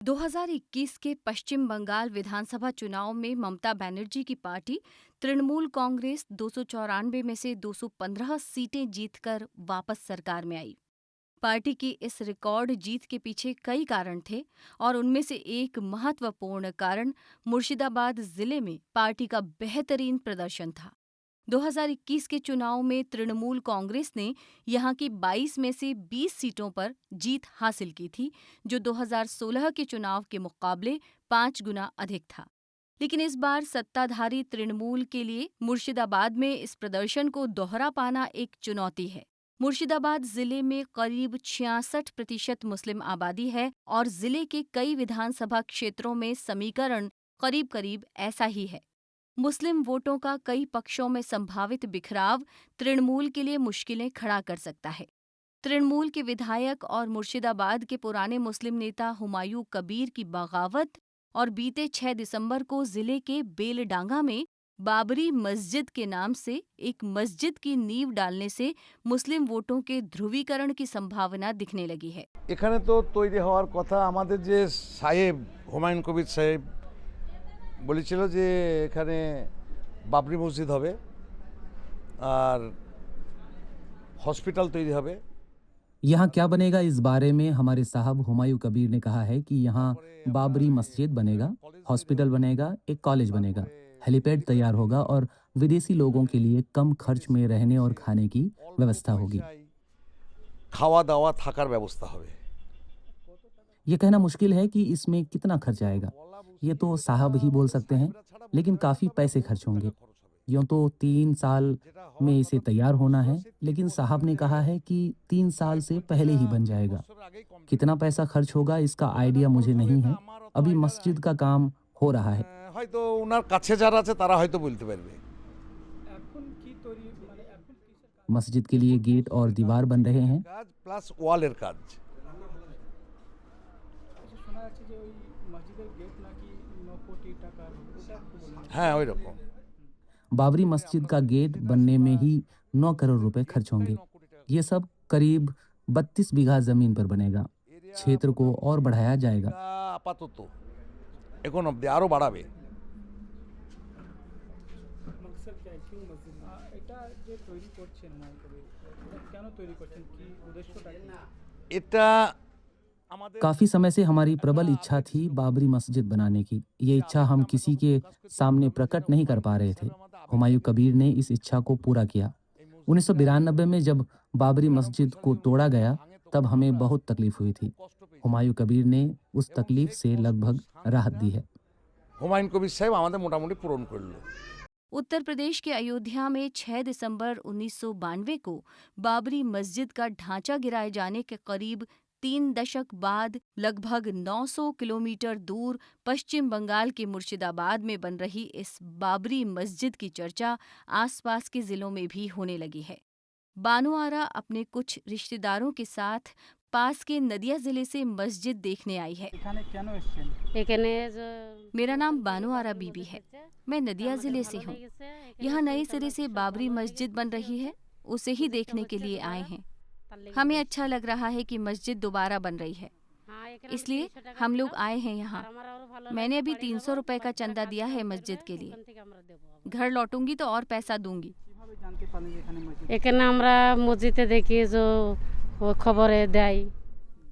2021 के पश्चिम बंगाल विधानसभा चुनाव में ममता बनर्जी की पार्टी तृणमूल कांग्रेस 294 में से 215 सीटें जीतकर वापस सरकार में आई। पार्टी की इस रिकॉर्ड जीत के पीछे कई कारण थे और उनमें से एक महत्वपूर्ण कारण मुर्शिदाबाद जिले में पार्टी का बेहतरीन प्रदर्शन था। 2021 के चुनाव में तृणमूल कांग्रेस ने यहां की 22 में से 20 सीटों पर जीत हासिल की थी, जो 2016 के चुनाव के मुकाबले 5 गुना अधिक था। लेकिन इस बार सत्ताधारी तृणमूल के लिए मुर्शिदाबाद में इस प्रदर्शन को दोहरा पाना एक चुनौती है। मुर्शिदाबाद जिले में करीब 66% मुस्लिम आबादी है और जिले के कई विधानसभा क्षेत्रों में समीकरण करीब करीब ऐसा ही है। मुस्लिम वोटों का कई पक्षों में संभावित बिखराव तृणमूल के लिए मुश्किलें खड़ा कर सकता है। तृणमूल के विधायक और मुर्शिदाबाद के पुराने मुस्लिम नेता हुमायूं कबीर की बगावत और बीते 6 दिसंबर को जिले के बेलडांगा में बाबरी मस्जिद के नाम से एक मस्जिद की नींव डालने से मुस्लिम वोटों के ध्रुवीकरण की संभावना दिखने लगी है। এখানে তো তৈরি হওয়ার কথা আমাদের যে সাহেব হুমায়ুন কবির সাহেব বলেছিল যে এখানে বাবরি মসজিদ হবে আর হসপিটাল তৈরি হবে। यहाँ क्या बनेगा इस बारे में हमारे साहब हुमायूं कबीर ने कहा है कि यहाँ बाबरी मस्जिद बनेगा, हॉस्पिटल बनेगा, एक कॉलेज बनेगा, हेलीपैड तैयार होगा और विदेशी लोगों के लिए कम खर्च में रहने और खाने की व्यवस्था होगी। খাওয়া দাওয়া থাকার ব্যবস্থা হবে। ये कहना मुश्किल है कि इसमें कितना खर्च आएगा। ये तो साहब ही बोल सकते हैं, लेकिन काफी पैसे खर्च होंगे। यूं तो 3 साल में इसे तैयार होना है, लेकिन साहब ने कहा है कि 3 साल से पहले ही बन जाएगा। कितना पैसा खर्च होगा इसका आइडिया मुझे नहीं है। अभी मस्जिद का काम हो रहा है। হয়তো ওনার কাছে যারা আছে তারা হয়তো বলতে পারবে। मस्जिद के लिए गेट और दीवार बन रहे हैं। কাজ প্লাস ওয়ালের কাজ। হ্যাঁ ওই রকম। बाबरी मस्जिद का गेट बनने में ही 9 करोड़ रुपए खर्च होंगे। ये सब करीब 32 बीघा जमीन पर बनेगा। क्षेत्र को और बढ़ाया जाएगा। আপাতত এখন অবধি আরো বাড়াবে। এটা আমাদের काफी समय से हमारी प्रबल इच्छा थी बाबरी मस्जिद बनाने की। ये इच्छा हम किसी के सामने प्रकट नहीं कर पा रहे थे। हुमायूं कबीर ने इस इच्छा को पूरा किया। 1992 में जब बाबरी मस्जिद को तोड़ा गया, तब हमें बहुत तकलीफ हुई थी। हुमायूं कबीर ने उस तकलीफ से लगभग राहत दी है। হুমায়ুন কবির সাহেব আমাদের মোটামুটি পূরণ করলো। उत्तर प्रदेश के अयोध्या में 6 दिसंबर 1992 को बाबरी मस्जिद का ढांचा गिराए जाने के करीब 3 दशक बाद लगभग 900 किलोमीटर दूर पश्चिम बंगाल के मुर्शिदाबाद में बन रही इस बाबरी मस्जिद की चर्चा आसपास के जिलों में भी होने लगी है। बानो आरा अपने कुछ रिश्तेदारों के साथ पास के नदिया जिले से मस्जिद देखने आई है। मेरा नाम बानो आरा बीबी है। मैं नदिया जिले से हूँ। यहाँ नए सिरे से बाबरी मस्जिद बन रही है, उसे ही देखने के लिए आए हैं। हमें अच्छा लग रहा है कि मस्जिद दोबारा बन रही है, इसलिए हम लोग आए हैं यहाँ। मैंने अभी 300 रुपए का चंदा दिया है मस्जिद के लिए। घर लौटूंगी तो और पैसा दूंगी। এখানে আমরা মসজিদে দেখি যে ও খবরে দেয়।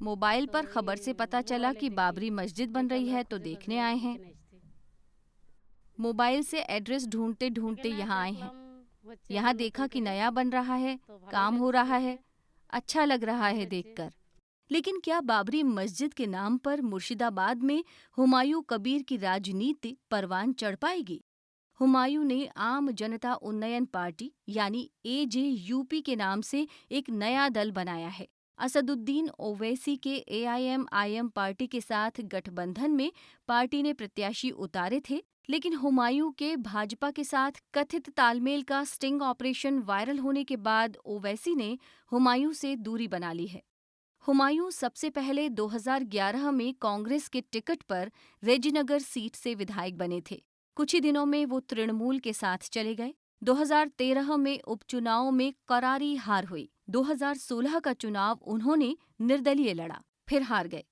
मोबाइल पर खबर से पता चला कि बाबरी मस्जिद बन रही है तो देखने आए हैं। मोबाइल से एड्रेस ढूंढते ढूंढते यहाँ आए हैं। यहाँ देखा कि नया बन रहा है, काम हो रहा है, अच्छा लग रहा है देखकर। लेकिन क्या बाबरी मस्जिद के नाम पर मुर्शिदाबाद में हुमायूं कबीर की राजनीति परवान चढ़ पाएगी? हुमायूं ने आम जनता उन्नयन पार्टी यानी AJUP के नाम से एक नया दल बनाया है। असदुद्दीन ओवैसी के AIM-IM पार्टी के साथ गठबंधन में पार्टी ने प्रत्याशी उतारे थे, लेकिन हुमायूं के भाजपा के साथ कथित तालमेल का स्टिंग ऑपरेशन वायरल होने के बाद ओवैसी ने हुमायूं से दूरी बना ली है। हुमायूं सबसे पहले 2011 में कांग्रेस के टिकट पर रेजिनगर सीट से विधायक बने थे। कुछ ही दिनों में वो तृणमूल के साथ चले गए। 2013 में उपचुनाव में करारी हार हुई। 2016 का चुनाव उन्होंने निर्दलीय लड़ा, फिर हार गए।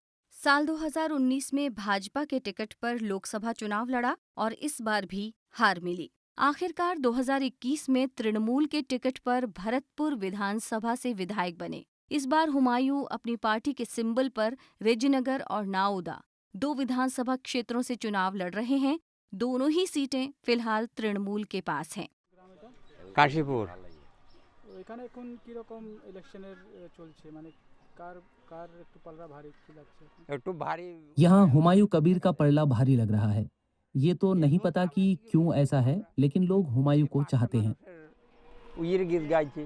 साल 2019 में भाजपा के टिकट पर लोकसभा चुनाव लड़ा और इस बार भी हार मिली। आखिरकार 2021 में तृणमूल के टिकट पर भरतपुर विधानसभा से विधायक बने। इस बार हुमायूं अपनी पार्टी के सिंबल पर रेजिनगर और नाओदा 2 विधानसभा क्षेत्रों से चुनाव लड़ रहे हैं। दोनों ही सीटें फिलहाल तृणमूल के पास हैं। কাশীপুর। এখানে এখন কি রকম ইলেকশনের চলছে, মানে কার কার একটু পাল্লা ভারী কি লাগছে? একটু ভারী। यहाँ हुमायूं कबीर का पलड़ा भारी लग रहा है। ये तो नहीं पता कि क्यों ऐसा है, लेकिन लोग हुमायूं को चाहते हैं। উইয়ের গীত গাইছে।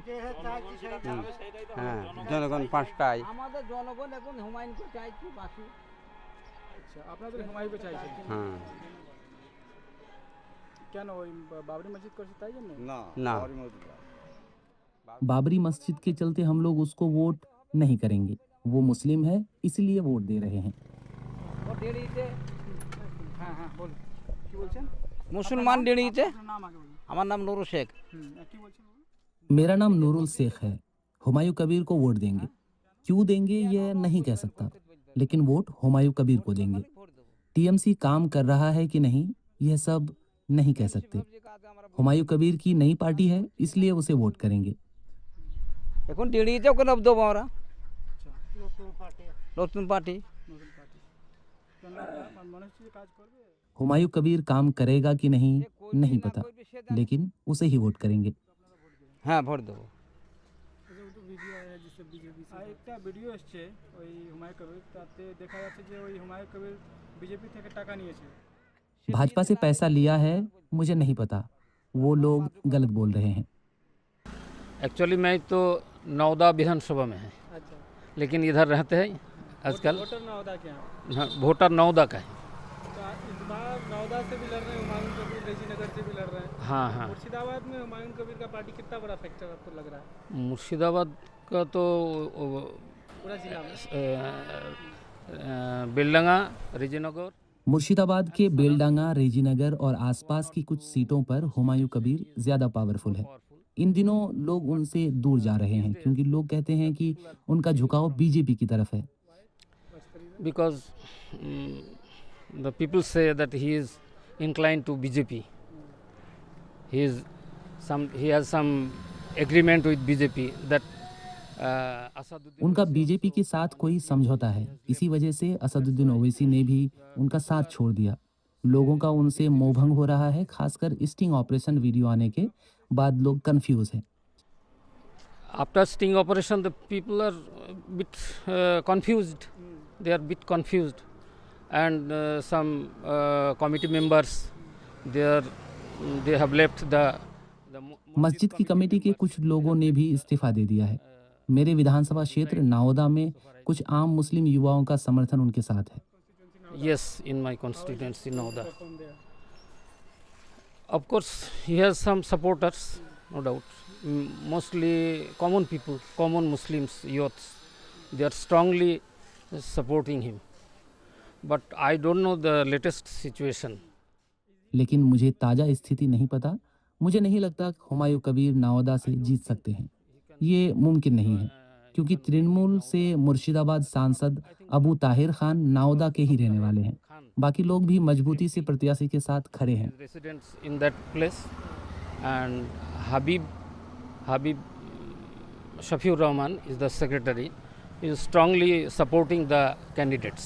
হ্যাঁ, জনগণ পাঁচটায়। আমাদের জনগণ এখন হুমায়ুনকে চাইছে বাকি। আচ্ছা, আপনাদের হুমায়ুনকে চাইছে হ্যাঁ। কেন? ওই বাবরি মসজিদ করছে তাই জন্য? না। बाबरी मस्जिद के चलते हम लोग उसको वोट नहीं करेंगे। वो मुस्लिम है, इसलिए वोट दे रहे हैं। ও দেরিতে হ্যাঁ হ্যাঁ বলুন, কি বলছেন? মুসলমান দেরিতে। আপনার নাম আগে বলুন। আমার নাম নুরু শেখ। কি বলছেন বলুন? मेरा नाम नूरुल शेख है। हुमायूं कबीर को वोट देंगे। क्यों देंगे ये नहीं कह सकता, लेकिन वोट हुमायूं कबीर को देंगे। टीएमसी काम कर रहा है कि नहीं, यह सब नहीं कह सकते। हुमायूं कबीर की नई पार्टी है, इसलिए उसे वोट करेंगे। এখন দেরিতে ওকে নাম দেবো আমরা। আচ্ছা, নতুন পার্টি। নতুন পার্টি। কেন আপনার মনে হচ্ছে যে কাজ করবে? हुमायूं कबीर काम करेगा कि नहीं नहीं पता, लेकिन उसे ही वोट करेंगे। হ্যাঁ ভোট দেবো। ভিডিও जिससे बीजेपी से একটা ভিডিও এসেছে ওই হুমায়ুন কবির, তাতে দেখা যাচ্ছে যে ওই হুমায়ুন কবির বিজেপি থেকে টাকা নিয়েছে। भाजपा से पैसा लिया है, मुझे नहीं पता। वो लोग गलत बोल रहे हैं। एक्चुअली मैं तो नौदा विधानसभा में है, अच्छा, लेकिन इधर रहते हैं आजकल। वोटर नौदा के यहाँ। हाँ, वोटर नौदा का है। तो इस बार नौदा से भी लड़ रहे हैं, हुमायूं कबीर रेजीनगर से भी लड़ रहे हैं। हाँ हाँ। मुर्शिदाबाद में हुमायूं कबीर का पार्टी कितना बड़ा फैक्टर आपको लग रहा है मुर्शिदाबाद का तो पूरा जिला में? बेलडंगा, रेजीनगर। मुर्शिदाबाद के बेलडांगा, रेजीनगर और आसपास की कुछ सीटों पर हुमायूं कबीर ज्यादा पावरफुल है। इन दिनों लोग उनसे दूर जा रहे हैं क्योंकि लोग कहते हैं कि उनका झुकाव बीजेपी की तरफ है। Because the people say that he is inclined to BJP. He has some agreement with BJP that Asaduddin. उनका बीजेपी के साथ कोई समझौता है, इसी वजह से असदुद्दीन ओवैसी ने भी उनका साथ छोड़ दिया। लोगों का उनसे मोहभंग हो रहा है, खासकर स्टिंग ऑपरेशन वीडियो आने के बाद लोग कंफ्यूज हैं। After sting operation, the people are bit confused. They are bit confused, and some committee members they have left the मस्जिद की कमेटी के कुछ लोगों ने भी इस्तीफा दे दिया है। मेरे विधानसभा क्षेत्र नाओदा में कुछ आम मुस्लिम युवाओं का समर्थन उनके साथ है। Yes, in my constituency, Nauda. Of course, he has some supporters, no doubt. Mostly common people, common Muslims, youths. They are strongly supporting him. But I don't know the latest situation. लेकिन मुझे ताज़ा स्थिति नहीं पता। मुझे नहीं लगता हुमायूं कबीर नाओदा से जीत सकते हैं। ये मुमकिन नहीं है क्योंकि तृणमूल से मुर्शिदाबाद सांसद अबू ताहिर खान नाओदा के ही रहने वाले हैं। बाकी लोग भी मजबूती से प्रत्याशी के साथ खड़े हैं। Residents in that place, and Habib Shafiur Rahman is the secretary. He is strongly supporting the candidates,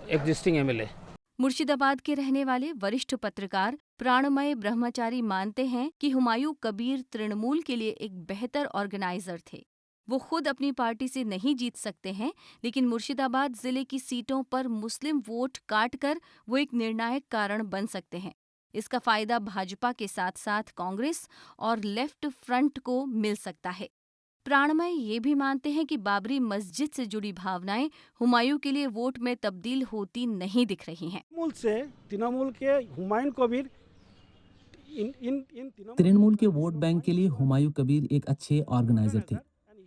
existing MLA. Murshidabad के रहने वाले वरिष्ठ पत्रकार प्राणमय ब्रह्मचारी मानते हैं कि हुमायूं कबीर तृणमूल के लिए एक बेहतर ऑर्गेनाइजर थे। वो खुद अपनी पार्टी से नहीं जीत सकते हैं, लेकिन मुर्शिदाबाद जिले की सीटों पर मुस्लिम वोट काटकर वो एक निर्णायक कारण बन सकते हैं। इसका फायदा भाजपा के साथ साथ कांग्रेस और लेफ्ट फ्रंट को मिल सकता है। प्राणमय ये भी मानते हैं कि बाबरी मस्जिद से जुड़ी भावनाएं हुमायूं के लिए वोट में तब्दील होती नहीं दिख रही हैं। तृणमूल से तृणमूल के हुमायूं कबीर तृणमूल के वोट बैंक के लिए हुमायूं कबीर एक अच्छे ऑर्गेनाइजर थे।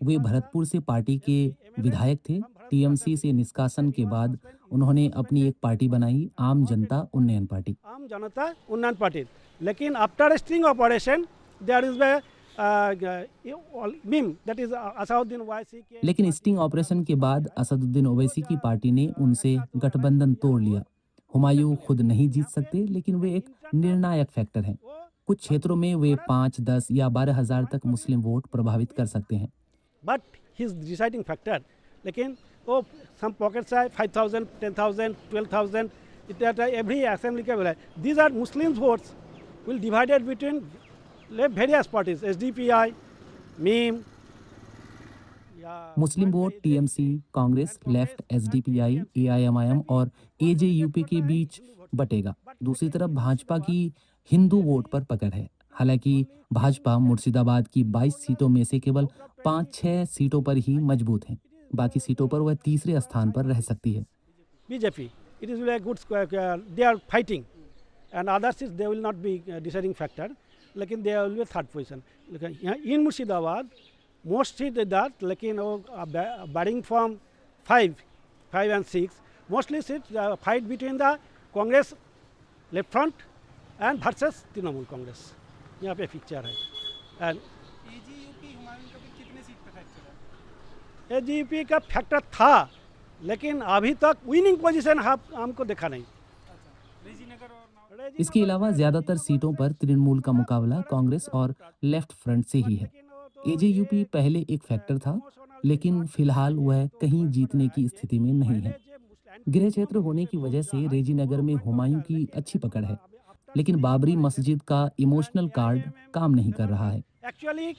वे भरतपुर से पार्टी के विधायक थे। टीएमसी से निष्कासन के बाद उन्होंने अपनी एक पार्टी बनाई, आम जनता उन्नयन पार्टी। आम जनता उन्नयन पार्टी, लेकिन after sting operation there is MIM, that is Asauddin Owaisi. लेकिन स्टिंग ऑपरेशन के बाद असदुद्दीन ओवैसी की पार्टी ने उनसे गठबंधन तोड़ लिया। हुमायूं खुद नहीं जीत सकते, लेकिन वे एक निर्णायक फैक्टर हैं। कुछ क्षेत्रों में वे 5, 10 या 12,000 तक मुस्लिम वोट प्रभावित कर सकते हैं। But his deciding factor. लेकिन वो some pockets are 5,000, 10,000, 12,000. That every assembly के है. These are Muslims votes will divided between various parties, SDPI, MIM. Muslim vote TMC, Congress, left, SDPI, AIMIM और एजेयूपी के बीच बटेगा। दूसरी तरफ भाजपा की हिंदू वोट पर पकड़ है। हालांकि भाजपा मुर्शिदाबाद की 22 सीटों में से केवल 5-6 सीटों पर ही मजबूत है। बाकी सीटों पर वह तीसरे स्थान पर रह सकती है। BJP, it is really a good square. They are fighting, and others is they will not be deciding factor. लेकिन they will be third position. In Murshidabad, most seat that, लेकिन barring from 5 and 6, mostly seats fight between the Congress left front and versus Trinamool Congress. यहाँ पे picture है। And AGUP Humayun Kabir कितने seat पे factor है? AGUP का factor था, लेकिन अभी तक विनिंग पोजीशन हमको देखा नहीं। इसके अलावा ज्यादातर सीटों पर तृणमूल का मुकाबला कांग्रेस और लेफ्ट फ्रंट से ही है। एजेयूपी पहले एक फैक्टर था, लेकिन फिलहाल वह कहीं जीतने की स्थिति में नहीं है। गृह क्षेत्र होने की वजह से रेजीनगर में हुमायूं की अच्छी पकड़ है, लेकिन बाबरी मस्जिद का इमोशनल कार्ड काम नहीं कर रहा है। Actually,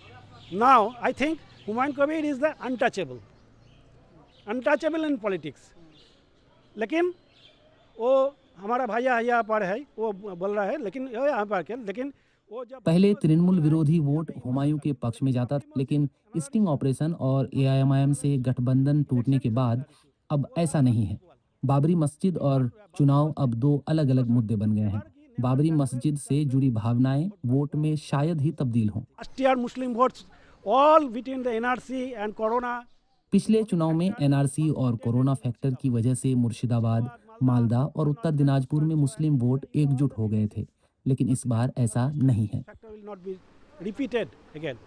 now I think Humayun Kabir is the untouchable in politics. लेकिन वो हमारा भैया यहाँ पर है, वो बोल रहा है, लेकिन यहाँ पर क्या, लेकिन वो जब पहले तृणमूल विरोधी वोट हुमायूं के पक्ष में जाता था, लेकिन स्टिंग ऑपरेशन और एआईएमआईएम से गठबंधन टूटने के बाद अब ऐसा नहीं है। बाबरी मस्जिद और चुनाव अब 2 अलग-अलग मुद्दे बन गए हैं। बाबरी मस्जिद से जुड़ी भावनाएं वोट में शायद ही तब्दील हों। last year Muslim votes all between the NRC and Corona. पिछले चुनाव में एनआरसी और कोरोना फैक्टर की वजह से मुर्शिदाबाद, मालदा और उत्तर दिनाजपुर में मुस्लिम वोट एकजुट हो गए थे, लेकिन इस बार ऐसा नहीं है। Factor will not be repeated again.